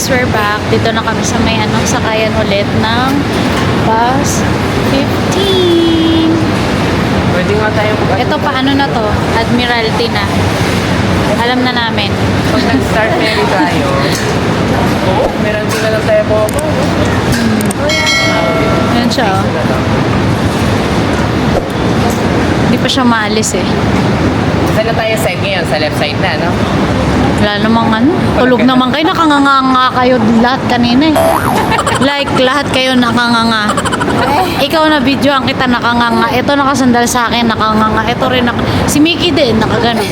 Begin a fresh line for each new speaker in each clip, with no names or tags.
we're back. Dito na kami sa may sakayan ulit ng bus 15.
Pwede nga tayo
Ito paano na to? Admiralty na. Alam na namin.
Pag nag-start ferry tayo, meron din na lang tayo po.
Yan siya, oh. Hindi pa siya maalis eh.
Saan na tayo side ngayon? Sa left side na, no?
Wala namang tulog naman kayo. Nakanganga kayo lahat kanina eh. Like, lahat kayo nakanganga. Ikaw na videoan kita nakanganga. Ito nakasandal sa akin, nakanganga. Ito rin, si Mickey din, nakagano.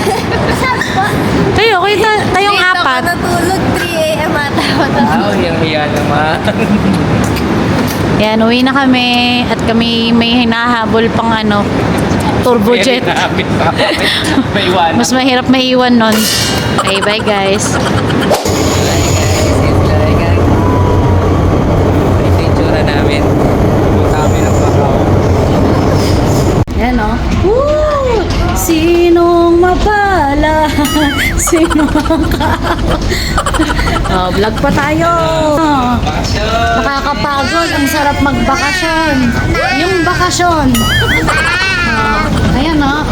Tayong apat.
Natulog 3 a.m. ata.
Oo, yung hiya naman.
Yan, uwi na kami. At kami may hinahabol pang turbojet.
May iwan.
Mas mahirap maiwan nun. Okay, bye guys.
Ito yung tsura namin. Kami ng Macau.
Yan o. Woo! Sinong mapala? Sinong vlog pa tayo. Nakakapagod. Ang sarap magbakasyon. Yung bakasyon. Ayan o.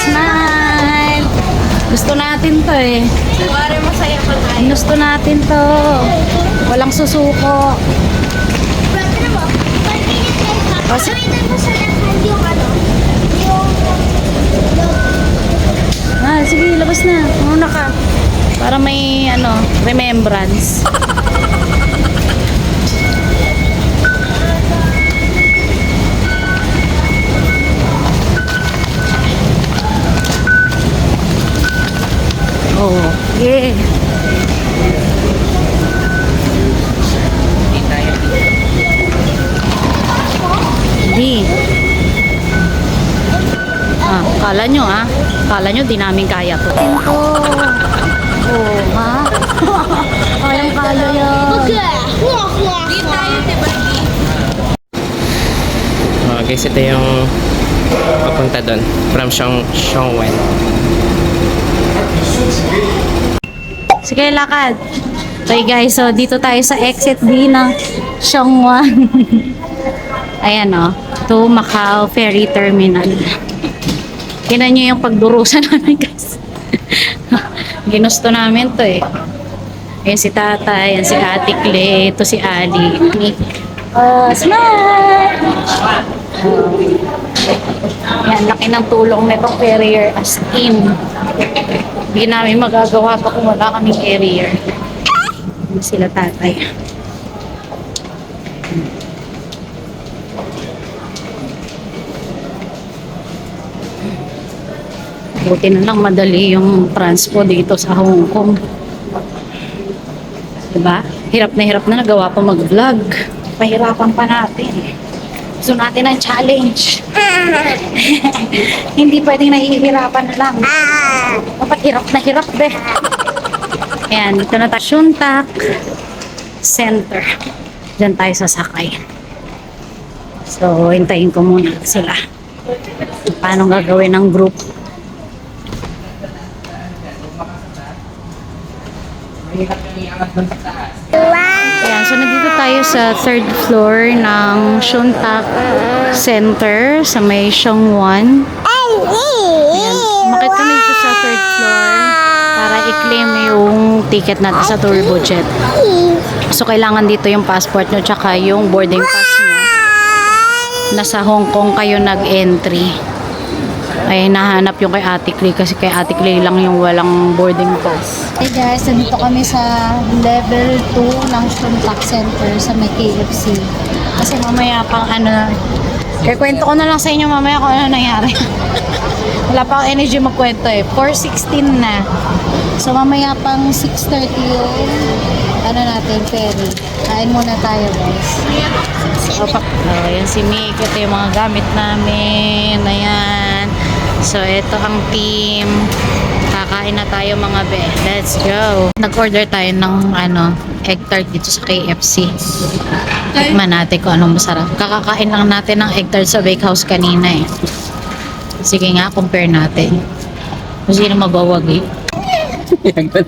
Smile. Gusto natin to eh.
Pare, masaya pa tayo.
Gusto natin to. Walang susuko. Kasi
Pagkakita mo sa left hand yung
sige, labas na. Muna ka. Para may remembrance. Oh, yeah.
Hindi tayo dito.
Hindi. Kala nyo di namin kaya to. Ito. Oh, ha? Kayang-kaya yan.
Di tayo, diba?
Guys, ito yung papunta doon. From Shongwen.
Sige, lakad. Okay guys, so dito tayo sa exit D ng Shongwan. Ayan o, to Macau Ferry Terminal. Tingnan nyo yung pagdurusa namin guys. Ginusto namin to eh. Ayan si Tata, ayan si Ate Clay, ito si Ali. Smile! Yan, laki ng tulong nitong carrier as in. Hindi namin magagawa pa kung wala kaming carrier. Hindi sila tatay. Buti na lang madali yung transpo dito sa Hong Kong. Diba? Hirap na nagawa pa mag-vlog. Pahirapan pa natin. Gusto natin ang challenge. Hindi pwedeng nahihirapan na lang. Dapat hirap na hirap be. Ayan, dito na tayo. Shuntak Center. Diyan tayo sasakay. So, hintayin ko muna sila. Paano gagawin ng group? Ayan, so nandito tayo sa third floor ng Shuntak Center sa may Shongwan. Ayan, umakit kami dito sa third floor para i-claim yung ticket natin sa turbojet. So kailangan dito yung passport nyo tsaka yung boarding pass nyo. Nasa Hong Kong kayo nag-entry. Ay nahanap yung kay Ate Clay kasi kay Ate Clay lang yung walang boarding pass.
Hey guys, nandito kami sa level 2 ng Shuntak Center sa may KFC.
Kasi mamaya pang kwento ko na lang sa inyo mamaya kung ano nangyari. Wala pa akong energy magkwento eh. 4:16 na.
So mamaya pang 6:30 yung natin, ferry. Kain muna tayo guys.
Yan si Mick. Ito yung mga gamit namin. Ayan. So, ito ang team. Kakain na tayo mga be. Let's go. Nag-order tayo ng egg tart dito sa KFC. Tikman natin kung anong masarap. Kakakain lang natin ng egg tart sa bakehouse kanina eh. Sige nga, compare natin. Kung sino magwawagi.
Yan ba?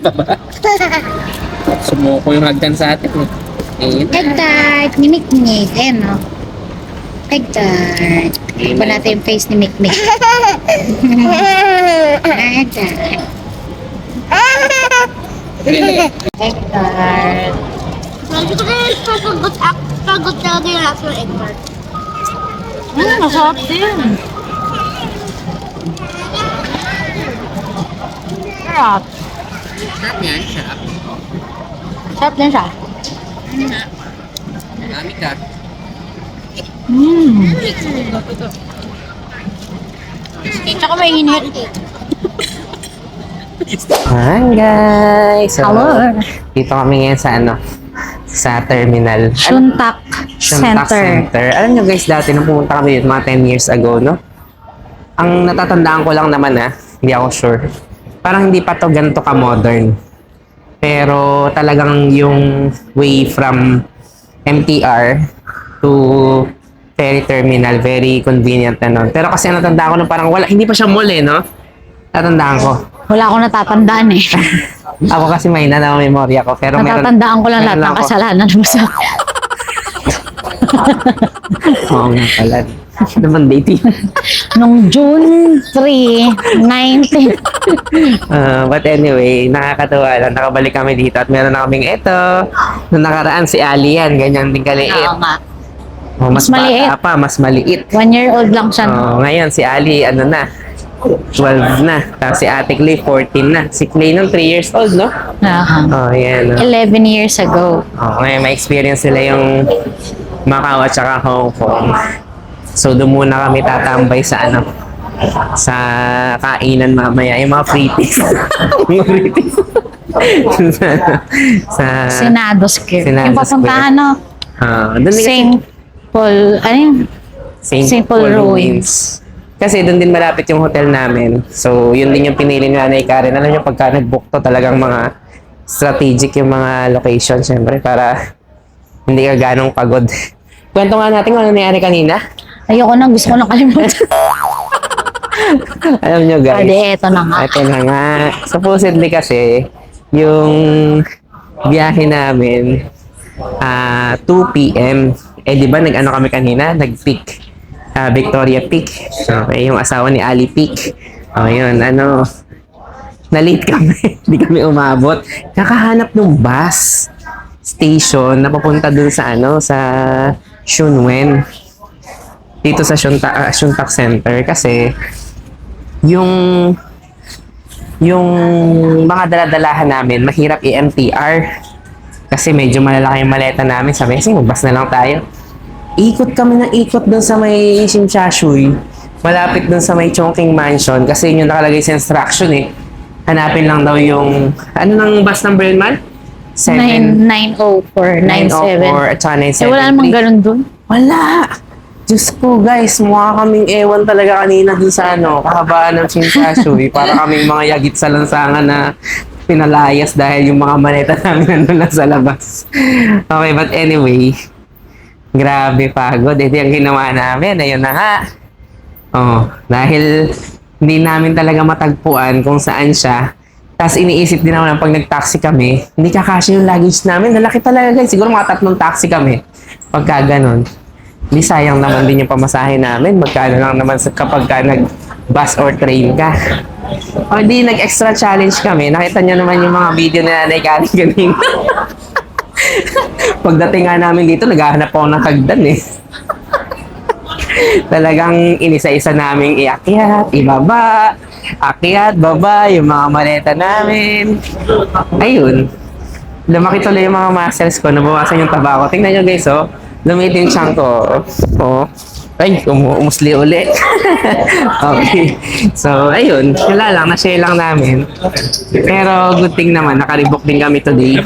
Sumuko yung hagdan sa atin. Eh,
Egg tart ni Mikmik. Ayan o. Egg tart. Iba natin yung face ni Mikmik. Egg tart. Egg tart.
Medyo ko rin pagod talaga yung lasa ng egg tart.
Masarap din. Sarap.
sarap yan, sarap.
Sarap din siya.
Dami ka.
Tsaka may init.
Hi guys! So,
Hello.
dito kami ngayon sa sa terminal.
Shuntak
Shuntak
Center.
Alam nyo guys, dati nung pumunta kami dito mga 10 years ago, no? Ang natatandaan ko lang naman hindi ako sure. Parang hindi pa to ganito ka-modern. Pero talagang yung way from MTR to ferry terminal, very convenient na nun. Pero kasi natandaan ko na parang hindi pa siya mall no? Natandaan ko.
Wala akong natatandaan eh.
Ako kasi may na memorya ko. Pero
Natatandaan ko lang lahat ng kasalanan mo sa...
Oo nga pala. Naman dating.
Nung June 3, 19...
But anyway, nakakatawa lang. Nakabalik kami dito at meron na kaming nung nakaraan si Ali yan. Ganyan din kaliit.
Oo nga.
Mas
Mas maliit.
bata pa, mas maliit.
1 year old lang siya.
Ngayon si Ali, 12 na. Tapos si Ate Clay, 14 na. Si Clay nung 3 years old, no? Yan.
11 years ago.
Ngayon, may experience nila yung Macau at saka Hong Kong. So, doon muna kami tatambay sa sa kainan mamaya. Yung mga freebies. Mga freebies. sa
Senado Square.
Senado
Yung papuntahan, no?
doon din
St. Paul, ano yun?
St. Paul Ruins. Kasi doon din malapit yung hotel namin. So, yun din yung pinili ni Nanay Karen. Alam nyo, pagka nag-book to, talagang mga strategic yung mga location, syempre, para hindi ka ganong pagod. Kwento nga natin kung ano nangyari kanina.
Ayoko na, gusto ko na kalimutan.
Alam nyo, guys.
Ade, eto na nga.
Ito na nga. Supposedly kasi, yung biyahe namin, 2 p.m. Di ba, nag-ano kami kanina? Nag-peak. Victoria Peak. Okay, yung asawa ni Ali Peak. Yun, na-late kami. Hindi kami umabot. Kakahanap ng bus station na papunta dun sa sa Shunwen. Dito sa Shuntak Center. Kasi, yung mga daladalahan namin, mahirap i-MTR. Kasi medyo malalaki yung maleta namin. Sabi kasi, magbas na lang tayo. Ikot kami ng ikot dun sa may Shimshashui. Malapit dun sa may Chongqing Mansion. Kasi yun yung nakalagay sa instruction Hanapin lang daw yung... Ano nang bus number yun, man?
904, 97.
904 at saka 973.
Wala namang ganun dun.
Wala! Diyos ko, guys. Mukha kaming ewan talaga kanina dun sa kahabaan ng Shimshashui. Para kaming mga yagit sa lansangan na pinalayas dahil yung mga maleta namin nandun lang sa labas. Okay, but anyway... Grabe pagod. Ito yung ginawa namin. Ayun na nga. Dahil hindi namin talaga matagpuan kung saan siya. Tapos iniisip din naman pag nag-taxi kami, hindi kakasya yung luggage namin. Nalaki talaga guys. Siguro mga 3 taxi kami. Pagka ganun. Hindi sayang naman din yung pamasahe namin. Magkano lang naman kapag nag-bus or train ka. Hindi nag-extra challenge kami. Nakita niyo naman yung mga video na Nanay Karen kanina. Pagdating nga namin dito, naghahanap ako ng hagdan Talagang inisa-isa naming iakyat, ibaba, akyat, baba, yung mga maleta namin. Ayun. Lumaki tuloy yung mga muscles ko, nabawasan yung taba ko. Tingnan nyo guys, lumit yung tiyan ko. Ay, umusli uli. Okay. So, ayun. Wala lang, na-share lang namin. Pero good thing naman, nakarebook din kami today.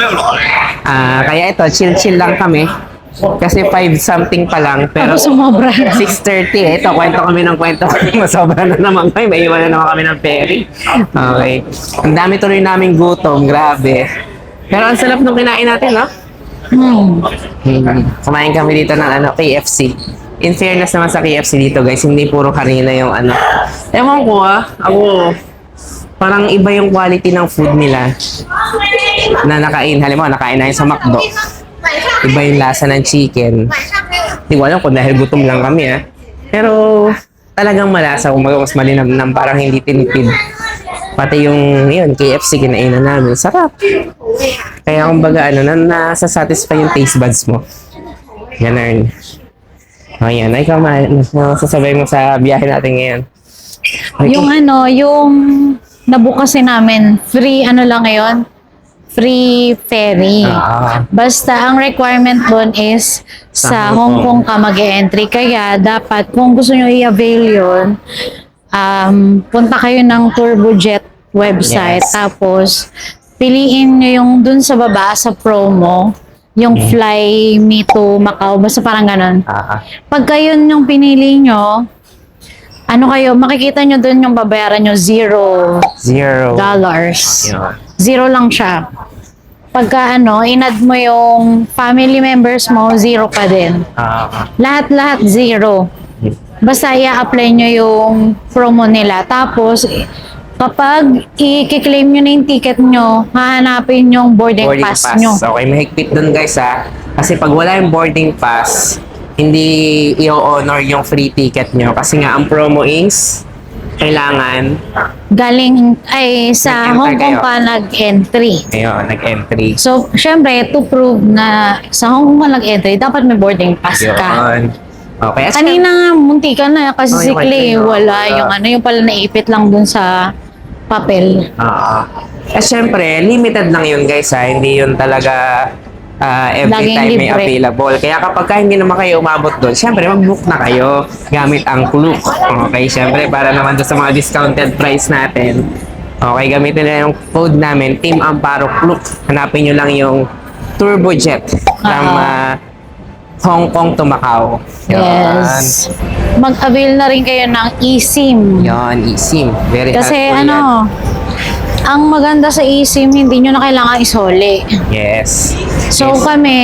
Kaya ito, chill-chill lang kami. Kasi 5 something pa lang. Pero
Sumobra.
6:30 Ito, kwento kami ng kwento. Masobra na naman kami. May iwan na naman kami ng ferry. Okay. Ang dami tuloy namin gutom. Grabe. Pero ang sarap nung kinain natin, no? Kumain kami dito ng KFC. In fairness naman sa KFC dito, guys, hindi puro kanina yung Ewan ko ako, parang iba yung quality ng food nila. na nakain, halimbawa nakain na yun sa McDo, iba yung lasa ng chicken. Hindi ko alam kung dahil gutom lang kami Pero talagang malasa, kumbaga mas malinamnam, parang hindi tinipid. Pati yung yun, KFC kinainan namin, sarap. Kaya kumbaga nasa-satisfy yung taste buds mo. Ganun. O yan, ikaw sasabay mo sa biyahe natin ngayon. Okay.
Yung nabukasin namin, free lang ngayon, free ferry. Basta ang requirement doon is sa Hong Kong ka mag-entry. Kaya dapat kung gusto nyo i-avail yun, punta kayo ng Turbojet website.
Yes.
Tapos piliin nyo yung dun sa baba sa promo, yung Fly Me to Macau. Basta parang ganun. Pagka yun yung pinili nyo, makikita nyo dun yung babayaran nyo, $0.
Yun.
Zero lang siya. Pagka inad mo yung family members mo, 0 pa din. Lahat 0. Basta i-apply nyo yung promo nila. Tapos, kapag i-claim nyo na yung ticket nyo, hahanapin yung boarding pass nyo.
Okay, mahigpit dun guys Kasi pag wala yung boarding pass, hindi i-honor yung free ticket nyo. Kasi nga ang promo is kailangan
sa
Nag-enter
Hong Kong
kayo.
ka nag-entry.
Ayun, nag-entry.
So, syempre, to prove na sa Hong Kong ka nag-entry, dapat may boarding pass ka.
Yun. Okay.
Kanina nga, munti ka na kasi si
yung
Clay,
kanina,
wala yung pala naipit lang dun sa papel.
Syempre, limited lang yun guys Hindi yun talaga every
Laging
time may
libre.
available. Kaya kapag hindi naman kayo umabot doon, syempre mag-book na kayo gamit ang Klook. Okay, syempre para naman doon sa mga discounted price natin. Okay, gamitin na yung code namin, Team Amparo Klook. Hanapin nyo lang yung Turbojet from Hong Kong to Macau.
Yes. Mag-avail na rin kayo ng eSIM.
Yun, eSIM. Very
Kasi
helpful yan.
ang maganda sa eSIM, hindi nyo na kailangan isoli.
Yes.
So
Yes.
kami,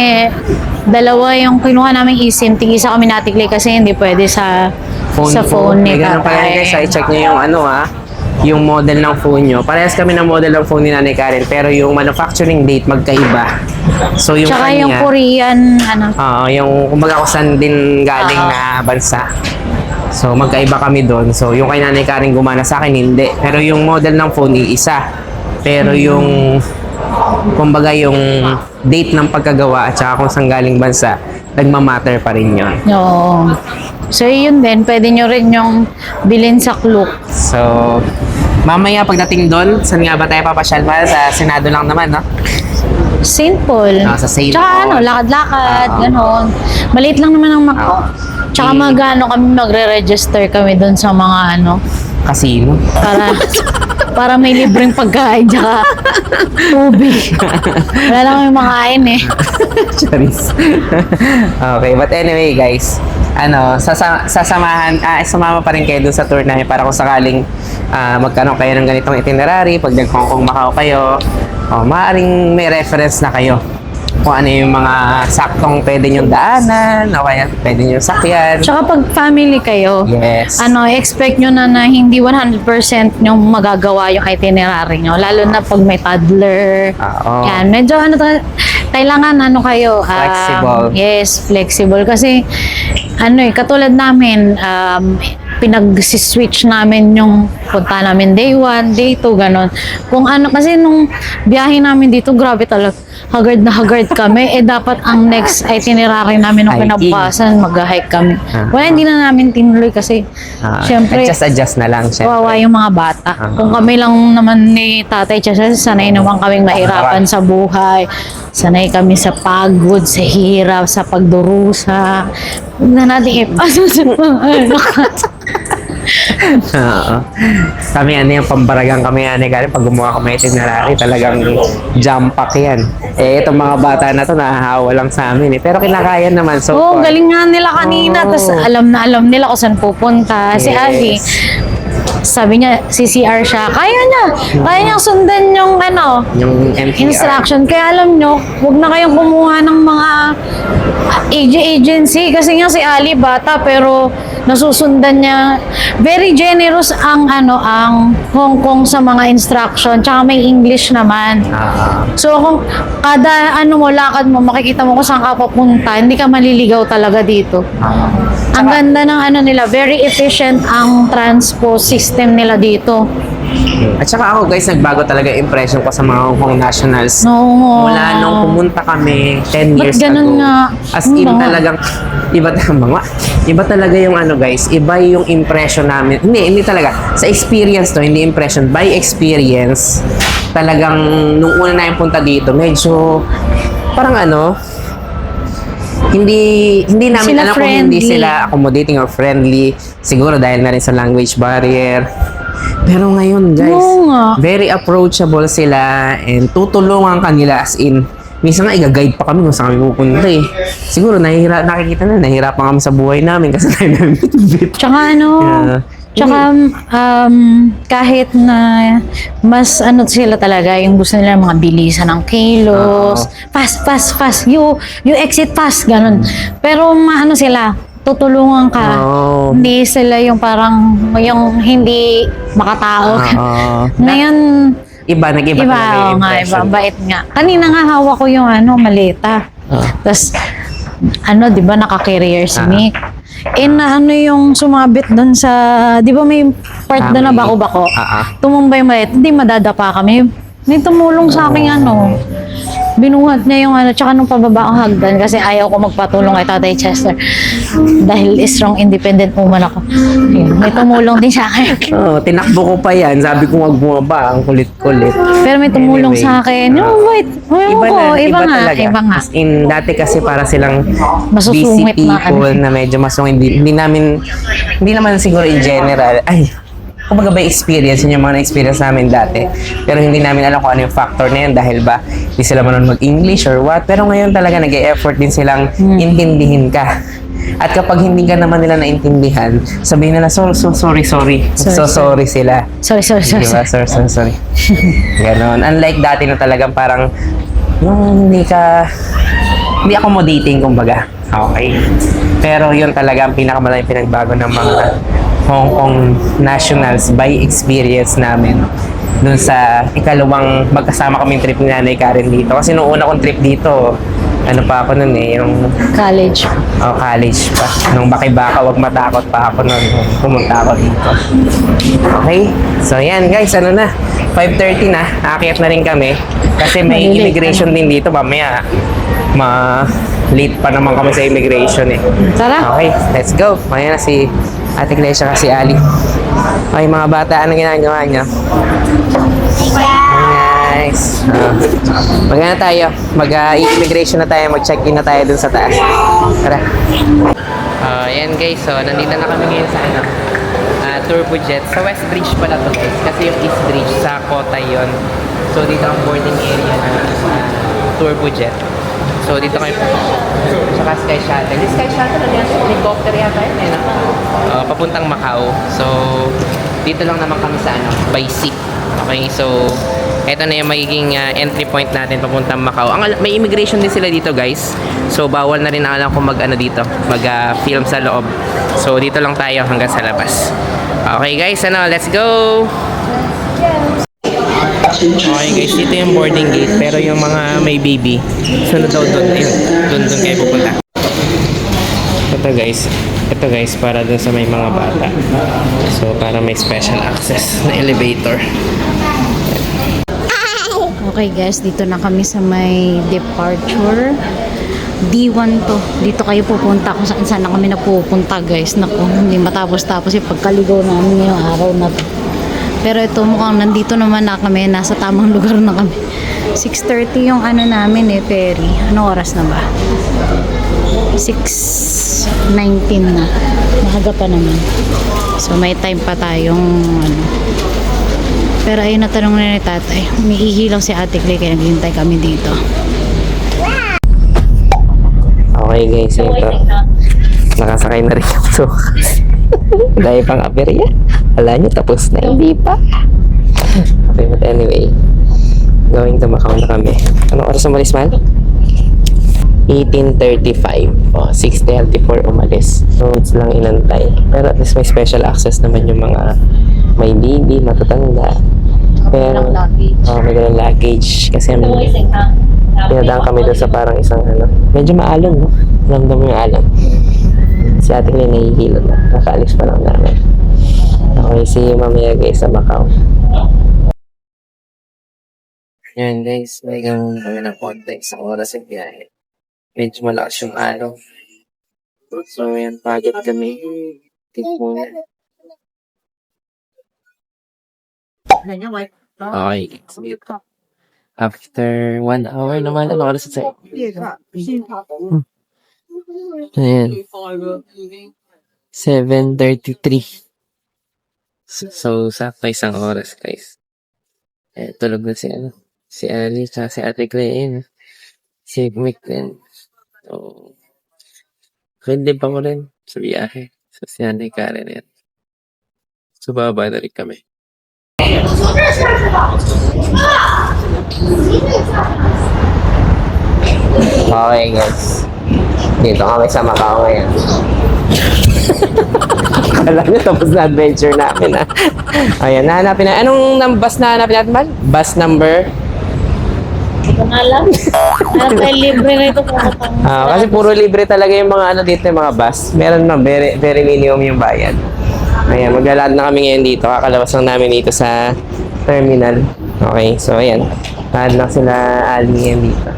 dalawa yung kinuha namin eSIM, tig-isa kami natikli kasi hindi pwede sa phone ni
May ganun pala
tatay.
guys, i-check nyo yung yung model ng phone nyo. Parehas kami ng model ng phone ni Nanay Karen, pero yung manufacturing date magkaiba. So yung
Tsaka
kanya,
yung Korean,
yung kumbaga kung saan din galing na bansa. So magkaiba kami doon. So yung kay Nanay Karen gumana, sa akin hindi. Pero yung model ng phone iisa. Pero yung kumbaga yung date ng pagkagawa at saka kung saan galing bansa, nagmamatter pa rin yun.
no. So yun din, pwede nyo rin yung bilhin sa Klook.
So, mamaya pagdating doon, saan nga ba tayo papasyal? Sa Senado lang naman, no?
St. Paul.
Sa St.
Tsaka
Paul.
lakad-lakad, ganon. Maliit lang naman ang Macau. Tsaka kami magre-register kami doon sa mga
Casino.
para may libreng pagkain tsaka tubig. Wala lang kami makain
Charis. Okay, but anyway guys, sumama pa rin kayo dun sa tour namin para kung sakaling magkaroon kayo ng ganitong itinerary, pag nag-Hong Kong Macau kayo, maaaring may reference na kayo kung ano yung mga saktong pwede nyo daanan, o kaya pwede nyo sakyan.
Tsaka pag family kayo,
Yes.
expect nyo na hindi 100% yung magagawa yung itinerary nyo. Lalo na pag may toddler.
Oo.
Yan, medyo kailangan kayo.
Flexible.
Yes, flexible. Kasi, katulad namin, pinag-switch namin yung punta namin day 1, day 2, ganon. Kasi nung biyahe namin dito, grabe talaga. Haggard na haggard kami. Dapat ang next itinerary namin nung
Hiking.
kinabukasan, mag-hike kami. Wala, hindi na namin tinuloy kasi, syempre,
Adjust na lang, syempre.
kawawa yung mga bata. Kung kami lang naman ni tatay, sanay naman kaming mahirapan sa buhay. Sanay kami sa pagod, sa hirap, sa pagdurusa. Huwag na natin ipasa sa
Oo. Kami yung pambaragang kami Karen, pag gumawa kami itinerary, talagang jump pack yan. Itong mga bata na to nahahawa lang sa amin Pero kinakaya naman so far.
galing nga nila kanina.
Oo.
Tapos alam nila kung saan pupunta. Si
Yes.
Ali, sabi niya, CCR siya. Kaya niya sundan yung
Yung MTR.
instruction. Kaya alam nyo, huwag na kayong kumuha ng mga agency. Kasi nga si Ali, bata, pero nasusundan niya. Very generous ang ang Hong Kong sa mga instruction, tsaka may English naman. So kung kada lakad mo, makikita mo kung saan ka papunta, hindi ka maliligaw talaga dito. Ang ganda ng nila, very efficient ang transport system nila dito.
At saka ako guys, nagbago talaga yung impression ko sa mga Hong Kong nationals.
No.
Mula nung pumunta kami 10
Ba't
years
ganun
ago.
nga?
As in
Ano ba?
talagang, iba talaga yung guys, iba yung impression namin. Hindi talaga. Sa experience to, hindi impression. By experience, talagang nung una na yung punta dito, medyo parang hindi namin
Sila
alam kung hindi
friendly.
sila accommodating or friendly. Siguro dahil na rin sa language barrier. Pero ngayon, guys,
Oo nga.
very approachable sila and tutulungan kanila as in. Minsan nga, i-guide pa kami kung saan kami pupunta eh. Siguro, nakikita na, nahihirapan kami sa buhay namin kasi tayo namin bit.
Tsaka
Yeah.
tsaka kahit na mas sila talaga, yung gusto nila mga bilisan ng kilos, fast, you exit fast, ganun. Pero sila, tutulungan ka.
Oo.
Hindi sila yung parang, yung hindi makatao. Ngayon,
Nag-iba talaga yung
nga,
impression.
bait nga. Kanina nga hawak ko yung maleta. Tapos, di ba naka-carrier si Mick? Yung sumabit doon sa, di ba may part doon na bako-bako? Tumumbay maleta, hindi madadapa kami. May tumulong sa akin binuhat niya yung tsaka nung pababa ang hagdan kasi ayaw ko magpatulong kay Tatay Chester. Dahil strong independent woman ako. Yun, may tumulong din sa akin.
Tinakbo ko pa yan. Sabi ko wag bumaba. Ang kulit-kulit.
Pero may tumulong
Anyway,
sa akin. Iba nga.
As in, dati kasi para silang busy
Masusungit na
people na medyo masungit. Hindi naman siguro in general. Kumbaga ba experience, yun yung mga na-experience namin dati. Pero hindi namin alam kung ano yung factor na yun dahil ba hindi sila marunong mag-English or what. Pero ngayon talaga nag-e-effort din silang intindihin ka. At kapag hindi ka naman nila naintindihan, sabihin nila, sorry. So sorry sila.
Sorry.
Diba? Sorry. Ganon. Unlike dati na talagang parang yung hindi accommodating kumbaga. Okay. Pero yun talaga ang pinakamalaking pinagbago ng mga Hong Kong nationals by experience namin dun sa ikalawang magkasama kaming trip ni Nanay Karen dito. Kasi nung una kong trip dito, pa ako nun yung
College.
college pa. Nung baki-baka, wag matakot pa ako nun. Pumunta ako dito. Okay? So yan guys, 5:30 na. Aakyat na rin kami. Kasi may
Malilate
immigration din dito. Mamaya, late pa naman kami sa immigration eh.
Tara.
Okay, let's go. Maya na si Ate Glesia kasi Ali. Okay, mga bata, ano ginagawa niyo? Nice. Tayo. Mag-immigration na tayo. Mag-check-in na tayo dun sa taas. Tara. Ayan guys, so nandito na kami ngayon sa Turbo Jet. Sa West Bridge pala to guys. Kasi yung East Bridge sa Kota yun. So dito ang boarding area na Turbo Jet. So dito kayo saka Sky Shuttle. Yung Sky Shuttle, helicopter yata yun papuntang Macau. So dito lang naman kami sa by sea. Okay, so ito na yung magiging entry point natin papuntang Macau. May immigration din sila dito guys. So bawal na rin alam kung dito, mag-film sa loob. So dito lang tayo hanggang sa labas. Okay guys, let's go! Okay guys, dito yung boarding gate. Pero yung mga may baby, sunod daw doon. Ayun, doon kayo pupunta. Ito guys, para dun sa may mga bata. So, para may special access na elevator.
Okay guys, dito na kami sa may departure. D1 to. Dito kayo pupunta kung saan na kami napupunta guys. Naku, hindi matapos-tapos yung pagkaligaw namin ngayong araw na to. Pero ito mukhang nandito naman na kami. Nasa tamang lugar na kami. 6:30 yung namin ferry. Anong oras na ba? 6:19 na. Maaga pa naman. So may time pa tayong Pero ayun, natanong na ni tatay. Umiihi lang si Ate Clay kaya naghihintay kami dito.
Okay guys, ito. Nakasakay na rin ako. Dahil pang aperya. Wala nyo, tapos na. Hindi pa. Okay, but anyway. Going to Macau na kami. Anong oras umalis, man? 18:35. 6:34 umalis. So, it's lang inantay. Pero at least may special access naman yung mga may baby, matatanda. Pero, may dalang luggage. Kasi pinadaan kami doon sa parang isang medyo maalon, no? Ramdam mo yung alon. Si Ate Clay nahihilo na. Nakaalis pa lang namin. Okay, see you mamaya guys sa Macau. Yan guys, may gawin kami ng konti sa oras ng biyahe. Medyo malakas yung araw. So yan, pagod kami. Tipo na. Okay, after 1 hour naman, ano oras sa ayan. 7:33. So, sakto isang oras, guys. Tulog na si Ali, tsaka si Ate Clay, si Mick din. So, hindi pa ko rin sa biyahe. So, si Ate Karen yan. So, bababa na rin kami. Okay, guys. Dito kami sa Macau ngayon. Alam niyo, tapos na adventure namin, ha? Ayan, nahanapin na. Anong bus na hanapin natin, Mal? Bus number?
Hindi ko na alam. Ay, libre na ito.
Kasi puro libre talaga yung mga dito, yung mga bus. Meron na, very, very minimum yung bayad. Ayan, maglalakad na kami ngayon dito. Kakalabas lang namin dito sa terminal. Okay, so ayan. Lakad lang sila Ali ngayon dito.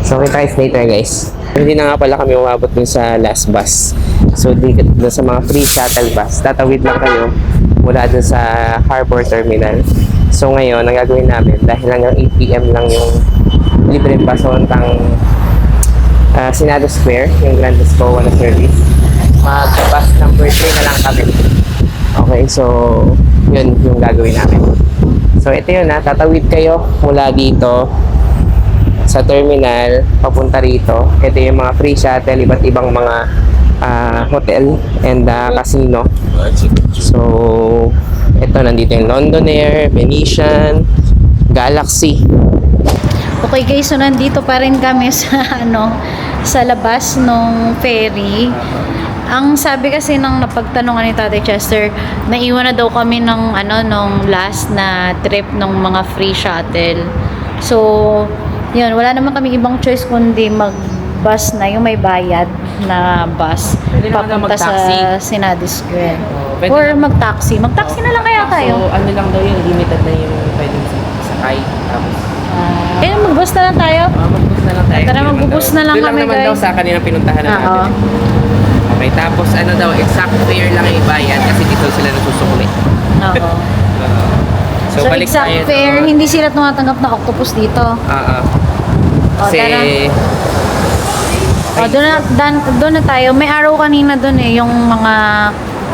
So, kita guys later, guys. Hindi na nga pala kami umabot dun sa last bus. So, dito sa mga free shuttle bus, tatawid lang kayo mula dun sa Harbor Terminal. So, ngayon, ang gagawin namin, dahil hanggang 8 PM lang yung libre pasontang Senado Square, yung Grand Disco na service, mag-bus number 3 na lang kami. Okay, so, yun yung gagawin namin. So, ito yun, tatawid kayo mula dito sa terminal, papunta rito. Ito yung mga free shuttle, iba't ibang mga hotel and casino. So, ito, nandito yung Londonair, Venetian, Galaxy.
Okay guys, so nandito pa rin kami sa sa labas ng ferry. Ang sabi kasi ng napagtanungan ni Tatay Chester, naiwan na daw kami nung last na trip ng mga free shuttle. So, yun, wala naman kami ibang choice kundi mag-bus na yung may bayad na bus
Pwede naman
papunta sa
mag-taxi.
Senado Square.
Pwede
Or
naman-
mag-taxi. Mag-taxi na lang kaya tayo.
So, lang daw yung limited na yung pwedeng sakay. Tapos,
Mag-bus na lang tayo.
mag-bus na lang tayo.
Tara, mag-bus na lang
Doon
kami,
naman
guys.
daw sa kanina pinuntahan na
Oo.
natin. Okay, tapos exact fare lang yung bayad kasi dito sila nasusukli.
Oo.
So,
So,
balik
exact
tayo
fare,
doon.
hindi sila tumatanggap ng octopus dito.
Kasi,
Doon na tayo. May araw kanina doon yung mga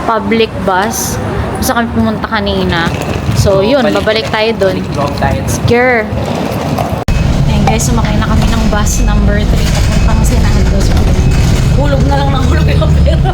public bus. Kung saan kami pumunta kanina. So, yun, babalik tayo doon.
Balik tayo.
Secure. Ayan guys, sumakay na kami ng bus number 3 papuntang Senado. Hulog na lang ng hulog ng pera.